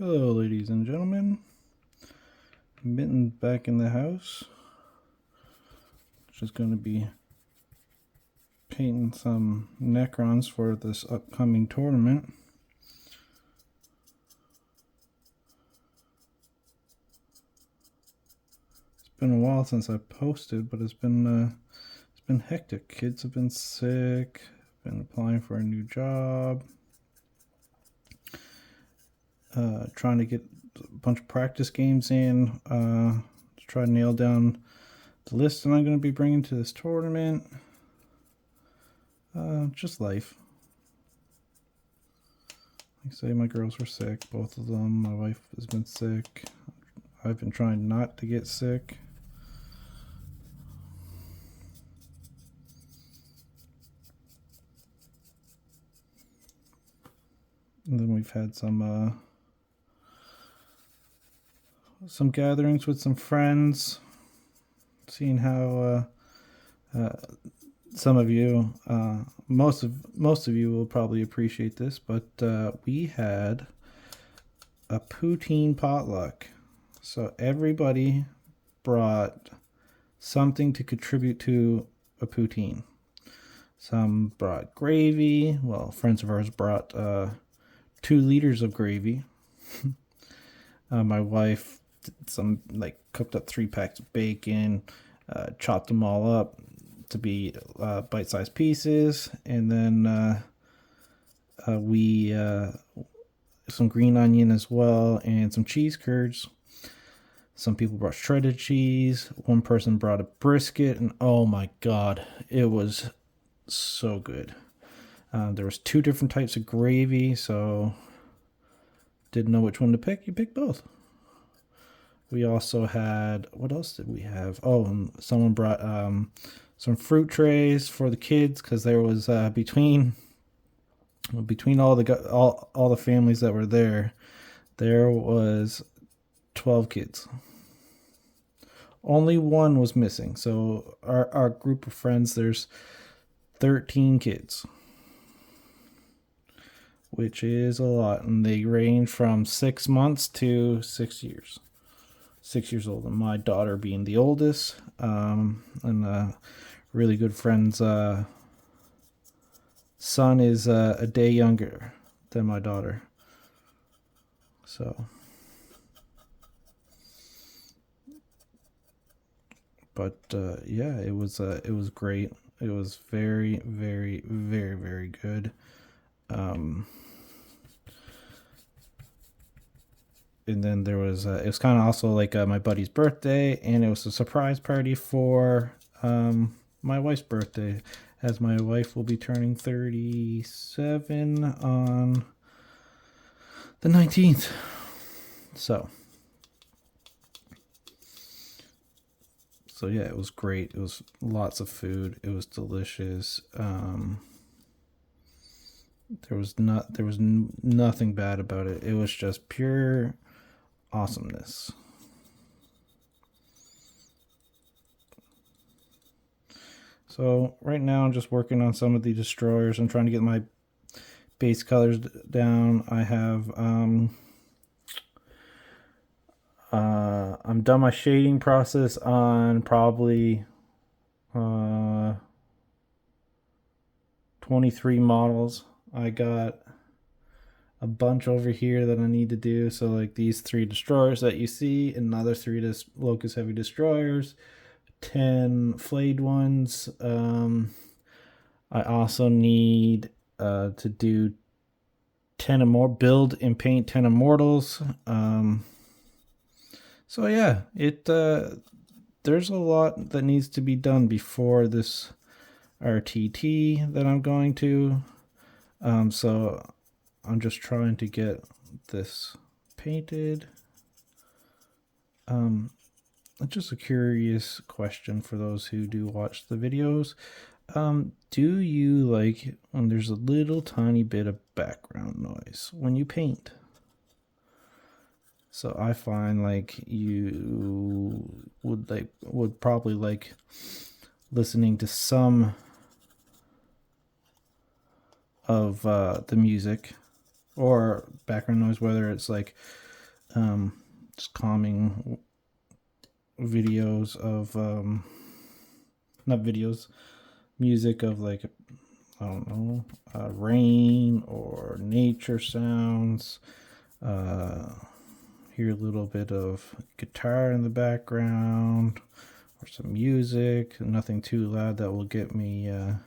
Hello, ladies and gentlemen. Mitten back in the house. Just going to be painting some Necrons for this upcoming tournament. It's been a while since I posted, but it's been hectic. Kids have been sick. Been applying for a new job. Trying to get a bunch of practice games in to try to nail down the list that I'm going to be bringing to this tournament. Just life. Like I say, my girls were sick, both of them. My wife has been sick. I've been trying not to get sick. And then we've had some gatherings with some friends, seeing how some of you, most of you will probably appreciate this, but we had a poutine potluck. So everybody brought something to contribute to a poutine. Some brought gravy. Well, friends of ours brought 2 liters of gravy. My wife did some, cooked up 3 packs of bacon, chopped them all up to be bite-sized pieces, and then we some green onion as well, and some cheese curds. Some people brought shredded cheese. One person brought a brisket, and oh my god, it was so good. There was 2 different types of gravy, so didn't know which one to pick. You pick both. We also had, what else did we have? Oh, and someone brought some fruit trays for the kids, because there was between all the families that were there was 12 kids. Only one was missing. So our group of friends, there's 13 kids, which is a lot, and they range from 6 months to 6 years. 6 years old, and my daughter being the oldest, and really good friend's son is a day younger than my daughter. So, but yeah, it was great. It was very, very, very, very good. And then there was it was kind of also like my buddy's birthday, and it was a surprise party for my wife's birthday, as my wife will be turning 37 on the 19th. So yeah, it was great. It was lots of food. It was delicious. There was nothing bad about it. It was just pure awesomeness. So right now I'm just working on some of the destroyers. I'm trying to get my base colors down. I have I'm done my shading process on probably 23 models. I got a bunch over here that I need to do. So like these 3 destroyers that you see, another 3 Locust Heavy destroyers, 10 flayed ones. I also need to do 10 more, build and paint 10 immortals. So yeah, there's a lot that needs to be done before this RTT that I'm going to. So I'm just trying to get this painted. Just a curious question for those who do watch the videos. Do you like when there's a little tiny bit of background noise when you paint? So I find like you would probably like listening to some of the music or background noise, whether it's like just calming videos of not videos, music of like, I don't know, rain or nature sounds. Hear a little bit of guitar in the background or some music, nothing too loud that will get me in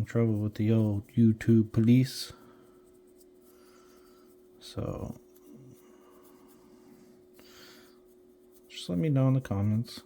trouble with the old YouTube police. So just let me know in the comments.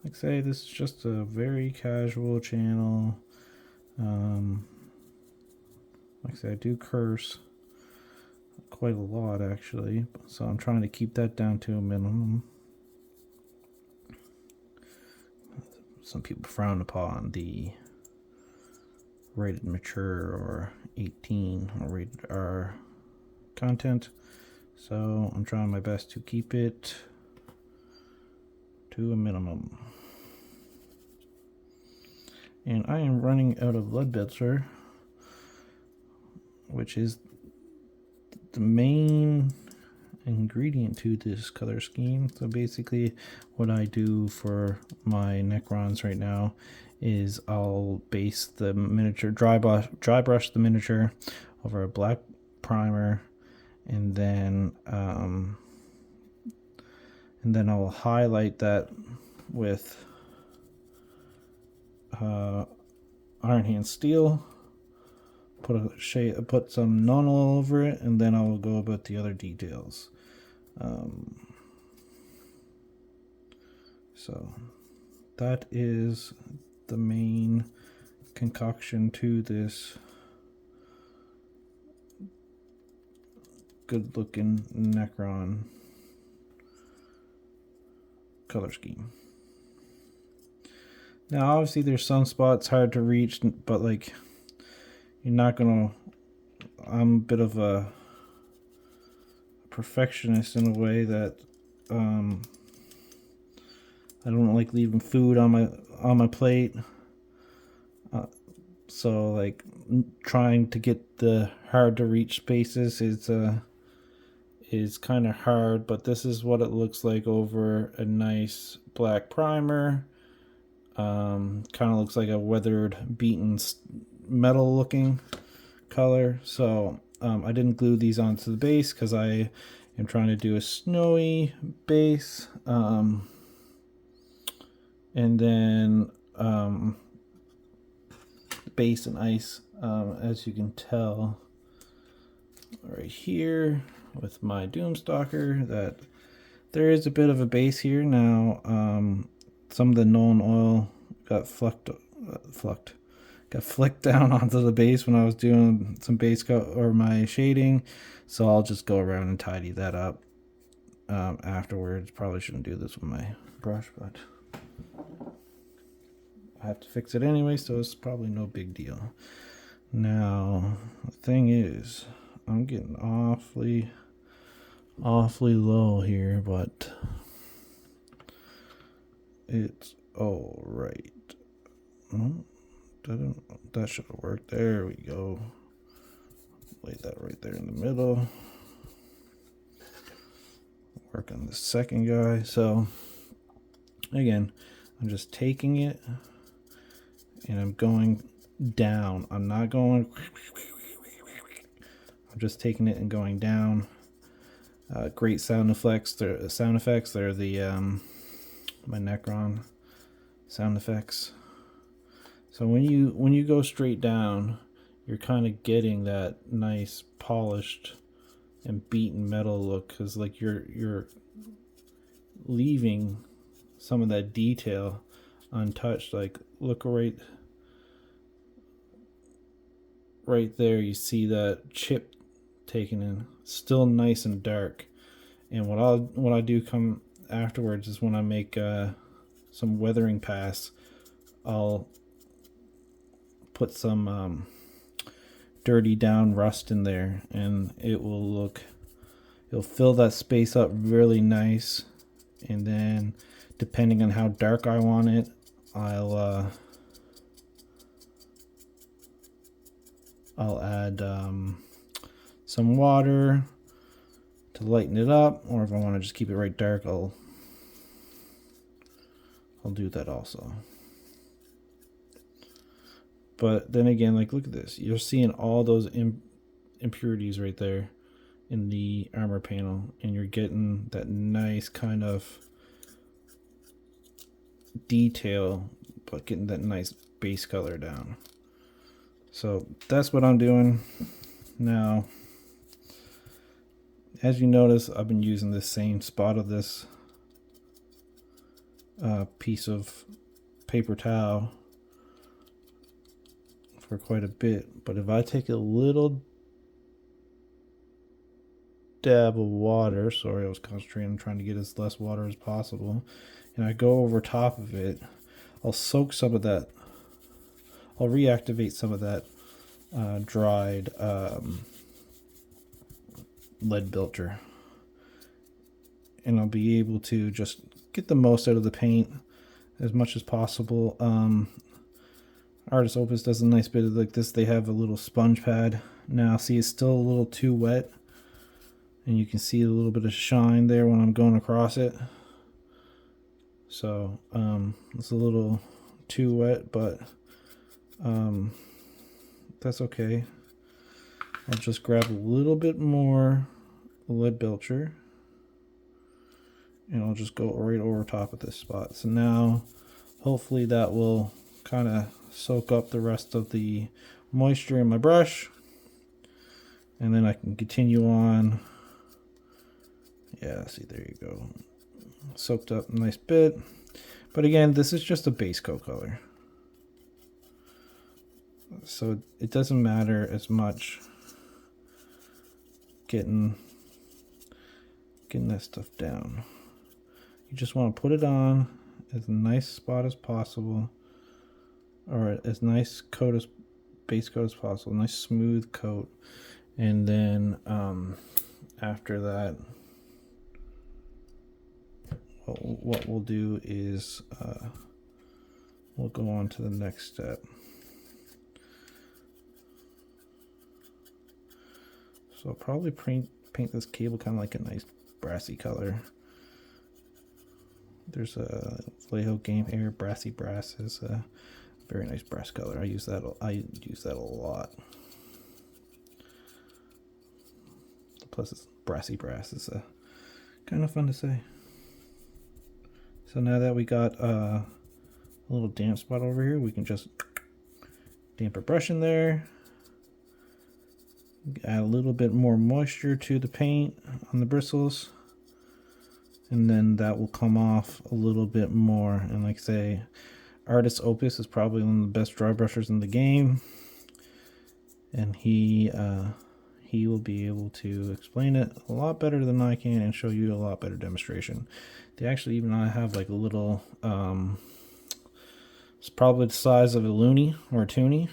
Like I say, this is just a very casual channel. Like I say, I do curse quite a lot actually, so I'm trying to keep that down to a minimum. Some people frown upon the rated mature or 18 or rated R content, so I'm trying my best to keep it to a minimum. And I am running out of Leadbelcher, which is the main ingredient to this color scheme. So basically what I do for my Necrons right now is I'll base the miniature, dry brush the miniature over a black primer, and then I'll highlight that with Iron Hand Steel, put some non-oil over it, and then I'll go about the other details. So that is the main concoction to this good looking Necron color scheme. Now obviously there's some spots hard to reach, but like, you're not gonna, I'm a bit of a perfectionist in a way that I don't like leaving food on my plate. So like trying to get the hard to reach spaces is kind of hard, but this is what it looks like over a nice black primer. Kind of looks like a weathered, beaten metal looking color. So I didn't glue these onto the base because I am trying to do a snowy base. And then base and ice, as you can tell right here with my Doomstalker, that there is a bit of a base here. Now some of the known oil got flicked down onto the base when I was doing some base coat or my shading, so I'll just go around and tidy that up afterwards. Probably shouldn't do this with my brush, but I have to fix it anyway, so it's probably no big deal. Now the thing is, I'm getting awfully low here, but it's all right. That should have worked. There we go. Lay that right there in the middle. Work on the second guy. So again, I'm just taking it and I'm going down. I'm not going, I'm just taking it and going down. Great sound effects. They're the my Necron sound effects. So when you go straight down, you're kind of getting that nice polished and beaten metal look, because like you're leaving some of that detail untouched. Like look right there, you see that chip taken in, still nice and dark. And what I do come afterwards is when I make some weathering pass, I'll put some dirty down rust in there, and it'll fill that space up really nice. And then depending on how dark I want it, I'll add some water to lighten it up, or if I want to just keep it right dark, I'll do that also. But then again, like, look at this. You're seeing all those impurities right there in the armor panel, and you're getting that nice kind of detail, but getting that nice base color down. So that's what I'm doing now. As you notice, I've been using this same spot of this piece of paper towel for quite a bit, but if I take a little dab of water, sorry, I was concentrating on trying to get as less water as possible, and I go over top of it, I'll soak some of that, I'll reactivate some of that dried lead bilger, and I'll be able to just get the most out of the paint as much as possible. Artist Opus does a nice bit of like this. They have a little sponge pad. Now see, it's still a little too wet, and you can see a little bit of shine there when I'm going across it. So it's a little too wet, but that's okay. I'll just grab a little bit more lead bilger, and I'll just go right over top of this spot. So now hopefully that will kind of soak up the rest of the moisture in my brush, and then I can continue on. Yeah, see, there you go, soaked up a nice bit. But again, this is just a base coat color, so it doesn't matter as much getting that stuff down. You just want to put it on as nice spot as possible, or as nice coat as base coat as possible, nice smooth coat. And then after that, what we'll do is we'll go on to the next step. So I'll probably paint this cable kind of like a nice brassy color. There's a Vallejo Game Air Brassy Brass is a very nice brass color. I use that a lot. Plus, it's brassy brass is kind of fun to say. So now that we got a little damp spot over here, we can just damp our brush in there. Add a little bit more moisture to the paint on the bristles, and then that will come off a little bit more. And like I say, Artist Opus is probably one of the best dry brushers in the game, and he will be able to explain it a lot better than I can and show you a lot better demonstration. They actually even have like a little it's probably the size of a loonie or a toonie,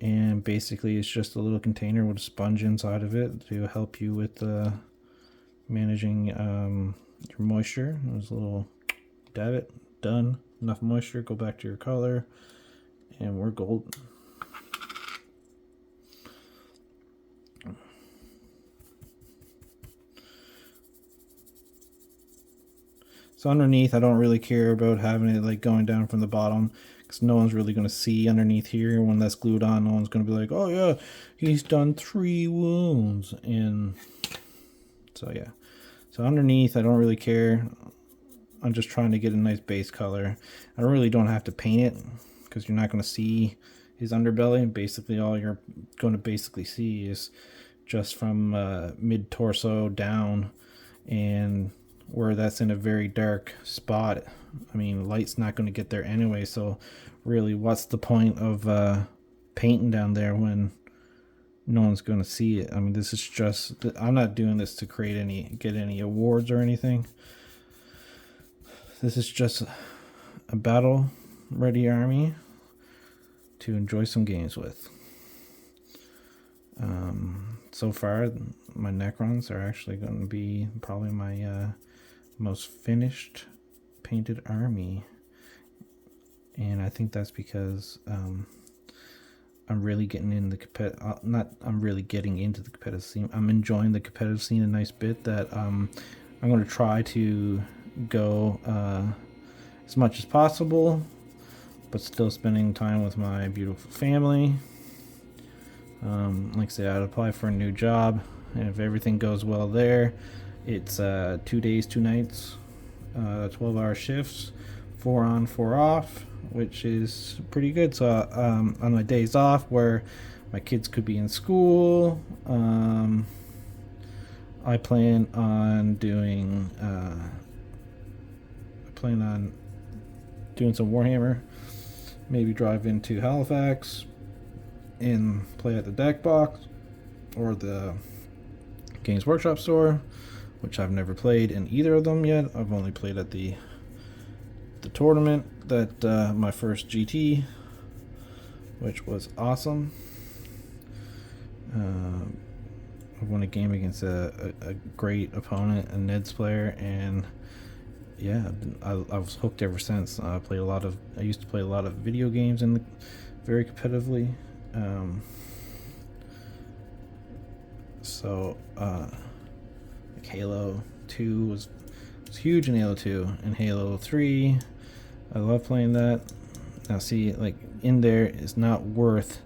and basically it's just a little container with a sponge inside of it to help you with managing your moisture. There's a little dab it, done, enough moisture, go back to your color, and we're golden. So underneath, I don't really care about having it like going down from the bottom, because no one's really going to see underneath here when that's glued on. No one's going to be like, oh yeah, he's done 3 wounds. And so yeah, so underneath, I don't really care. I'm just trying to get a nice base color. I really don't have to paint it, because you're not going to see his underbelly. Basically all you're going to basically see is just from mid torso down, and where that's in a very dark spot. I mean, light's not going to get there anyway, so really what's the point of painting down there when no one's going to see it? I mean, this is just, I'm not doing this to get any awards or anything. This is just a battle ready army to enjoy some games with. So far my Necrons are actually going to be probably my most finished painted army, and I think that's because I'm really getting in the not I'm really getting into the competitive scene. I'm enjoying the competitive scene a nice bit. That I'm going to try to go as much as possible, but still spending time with my beautiful family. Like I said, I'd apply for a new job, and if everything goes well there, it's 2 days, 2 nights, 12-hour shifts, 4 on, 4 off, which is pretty good. So on my days off where my kids could be in school, I plan on doing some Warhammer, maybe drive into Halifax and play at the deck box or the Games Workshop store, which I've never played in either of them yet. I've only played at the tournament that my first GT, which was awesome. I won a game against a great opponent, a Ned's player, and yeah, I was hooked ever since. I used to play a lot of video games very competitively. Like Halo 2 was huge in Halo 2, and Halo 3, I love playing that. Now see, like in there, it's not worth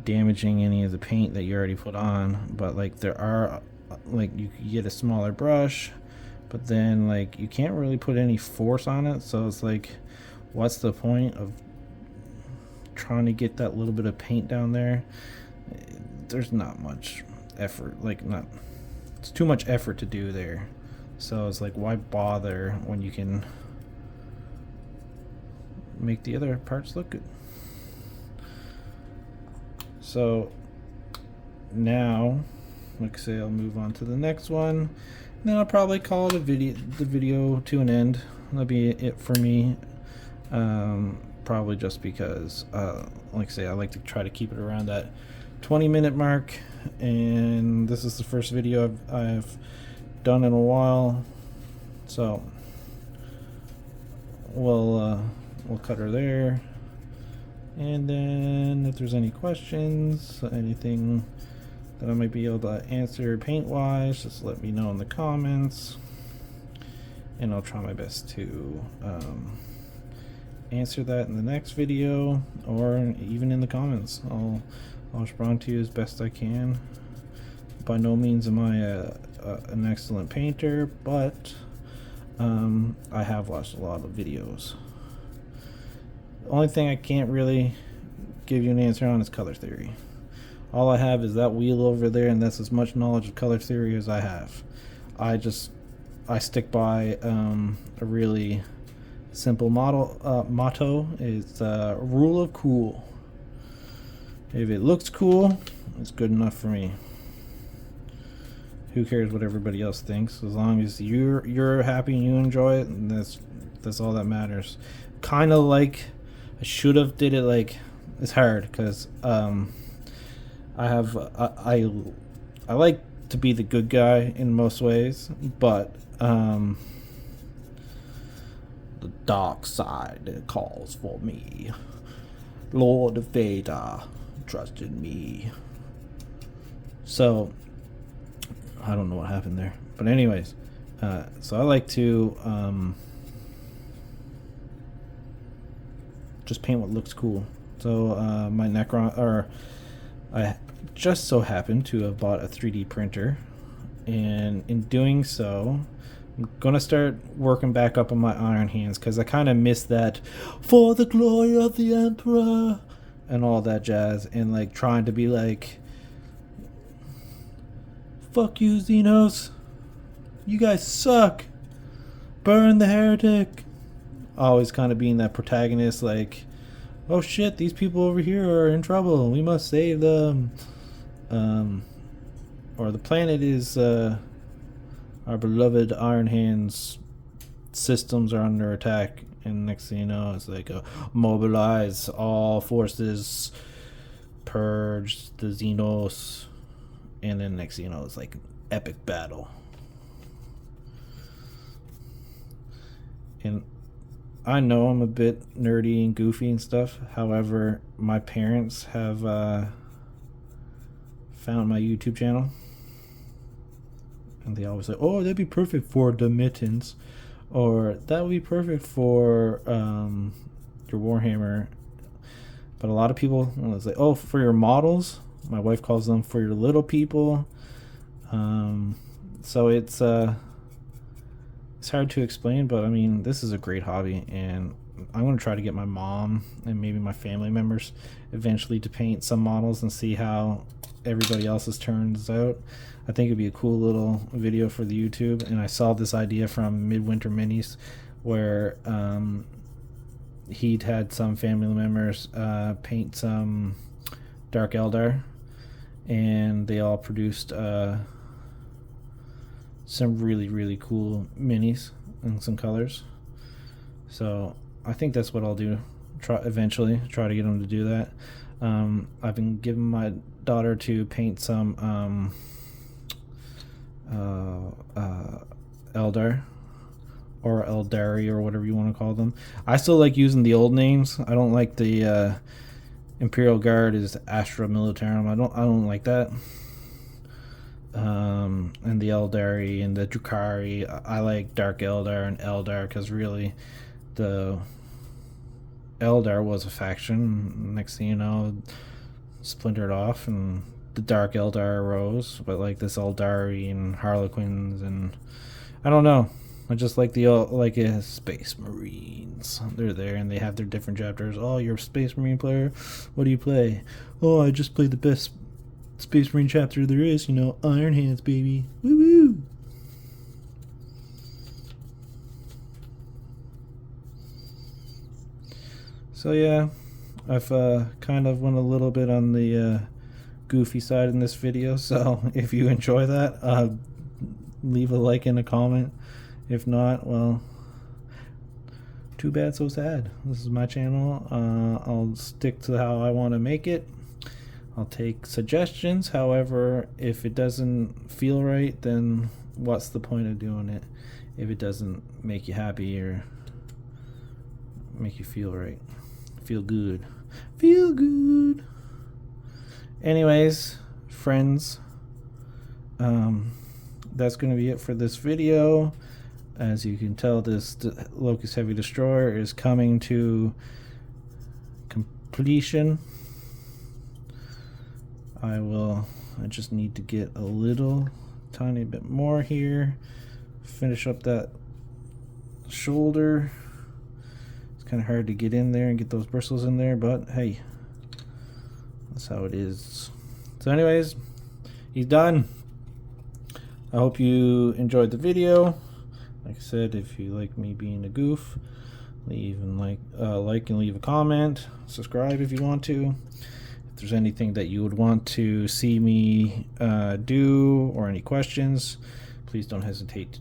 damaging any of the paint that you already put on, but like there are, like you get a smaller brush, but then like you can't really put any force on it, so it's like, what's the point of trying to get that little bit of paint down there? There's not much effort, it's too much effort to do there. So it's like, why bother when you can make the other parts look good? So now, like I say, I'll move on to the next one, and then I'll probably call the video to an end. That'll be it for me. Probably just because, like I say, I like to try to keep it around that 20-minute mark, and this is the first video I've done in a while, so we'll cut her there. And then if there's any questions, anything that I might be able to answer paint wise, just let me know in the comments, and I'll try my best to answer that in the next video, or even in the comments. I'll respond to you as best I can. By no means am I an excellent painter, but I have watched a lot of videos. The only thing I can't really give you an answer on is color theory. All I have is that wheel over there, and that's as much knowledge of color theory as I have. I stick by a really simple motto. It's rule of cool. If it looks cool, it's good enough for me. Who cares what everybody else thinks? As long as you're happy and you enjoy it, and that's all that matters. Kind of like I should have did it like, it's hard because I like to be the good guy in most ways, but the dark side calls for me. Lord Vader, trust in me. So I don't know what happened there, but anyways, so I like to just paint what looks cool. So my Necron, or I just so happened to have bought a 3D printer, and in doing so, I'm gonna start working back up on my iron hands, because I kind of missed that "for the glory of the Emperor" and all that jazz, and like trying to be like, "Fuck you, Xenos, you guys suck, burn the heretic." Always kind of being that protagonist, like, oh shit, these people over here are in trouble, we must save them. Or the planet is, our beloved Iron Hands systems are under attack, and next thing you know, it's like, mobilize all forces, purge the Xenos, and then next thing you know, it's like epic battle. And I know I'm a bit nerdy and goofy and stuff. However, my parents have found my YouTube channel, and they always say, "Oh, that'd be perfect for the mittens," or "That would be perfect for your Warhammer." But a lot of people will say, "Oh, for your models." My wife calls them for your little people. So it's hard to explain, but I mean, this is a great hobby, and I'm going to try to get my mom and maybe my family members eventually to paint some models and see how everybody else's turns out. I think it'd be a cool little video for the YouTube. And I saw this idea from Midwinter Minis where he'd had some family members paint some Dark Eldar, and they all produced some really cool minis and some colors. So I think that's what I'll do. Eventually try to get them to do that. I've been giving my daughter to paint some Eldar or Eldari or whatever you want to call them. I still like using the old names. I don't like the Imperial Guard is Astra Militarum. I don't like that. And the Eldari and the Drukhari. I like Dark Eldar and Eldar because really the Eldar was a faction. Next thing you know, splintered off and the Dark Eldar arose. But like this Eldari and Harlequins, and I don't know. I just like the Space Marines. They're there and they have their different chapters. Oh, you're a Space Marine player? What do you play? Oh, I just play the best Space Marine chapter there is, Iron Hands, baby. Woo woo! So yeah, I've kind of went a little bit on the goofy side in this video. So if you enjoy that, leave a like and a comment. If not, well, too bad, so sad. This is my channel. I'll stick to how I want to make it. I'll take suggestions. However, if it doesn't feel right, then what's the point of doing it if it doesn't make you happy or make you feel right? Feel good. Feel good. Anyways, friends, that's going to be it for this video. As you can tell, this Locust Heavy Destroyer is coming to completion. I just need to get a little tiny bit more here, finish up that shoulder. It's kind of hard to get in there and get those bristles in there, but hey, that's how it is. So anyways, he's done. I hope you enjoyed the video. Like I said, if you like me being a goof, leave and like and leave a comment. Subscribe if you want to. If there's anything that you would want to see me do or any questions, please don't hesitate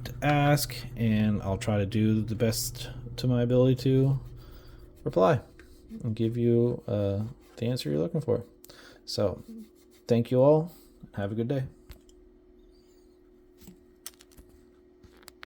to ask, and I'll try to do the best to my ability to reply and give you the answer you're looking for. So thank you all. Have a good day.